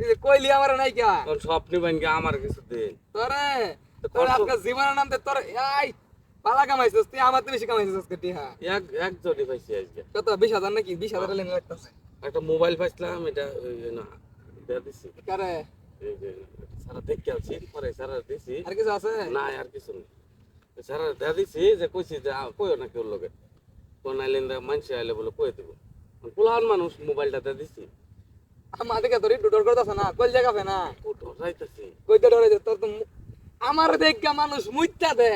তুই যে কইলি আমার নাই কা কোন সব নিবেন কি আমার কিছু দিন তোরে তো তোর কত? আজকে জীবনের নাম তোর এই পালা কামাইছিস তুই আমার থেকে বেশি কামাইছিস আজকে টিহা একজনই পাইছি আজকে কত 20,000 নাকি 20,000 লেন লাগতেছে একটা মোবাইল পাইছিলাম এটা না দেয়া দিছি কারে এই যে সারা দেখে আছি পরে সারা দিছি আর কিছু আছে না আর কিছু নেই সারা দেয়া দিছি যে কইছি যে কইও না কেউ লগে কোন আইলেন মানুষ আইলে বলে কই দেবো পুলান মানুষ মোবাইলটা দেয়া দিছি আমার দিকে তোর একটু ডর করতেছ না কই জায়গা ফে না যাইতেছি কইতে ডরে যে তোর তো আমার দেখা মানুষ মুইতা দে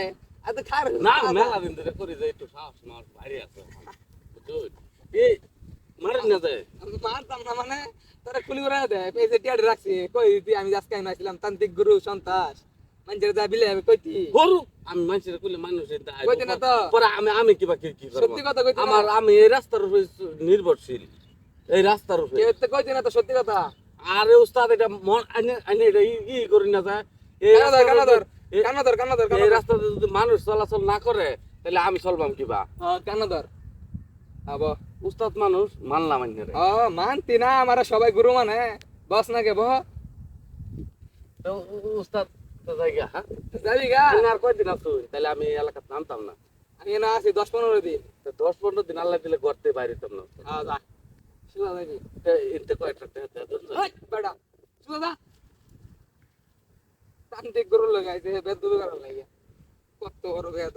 এত খার না মেলা দিন ধরে করি যে একটু সাহস মার বাইরে আছে বুঝুন এই মারে না যায় মারতাম না মানে তোরা খুলি করে দে পেজে টিয়াড়ি রাখছি কই তুই আমি আজকে আইছিলাম তান্ত্রিক গুরু সন্তাস মানুষের যা বিলে আমি কইতি গরু আমি মানুষের কইলে মানুষের কইতে না তো পরে আমি কিবা কি করব সত্যি কথা কইতে আমার আমি এই রাস্তার উপরে নির্ভরশীল এই রাস্তার উপরে কেউ তো কইতে না তো সত্যি কথা আরে উস্তাদ এটা মন আনে এটা ই করি না যায় এই কানাদর রাস্তার কানাদর এই রাস্তাতে যদি মানুষ চলাচল না করে তাহলে আমি চলবাম কিবা কানাদর আবো উস্তাদ মানুষ মানলাম আইনে ও মানতি না আমার সবাই গুরু মানে বস না কে বহ তো উস্তাদ তো জায়গা হ্যাঁ যাবি গা তুমি আর কয়দিন আছো তাহলে আমি এই এলাকাতে নামতাম না আমি না আছি 10-15 দিন তো 10-15 দিন আল্লাহ দিলে ঘরতে বাইরেতাম না যা শুধু যাবি এতে কয়টা ওই বেটা শুধু যা তান্ত্রিক গুরু লাগাইছে বেদ দুবে করার লাগে কত বড় বেদ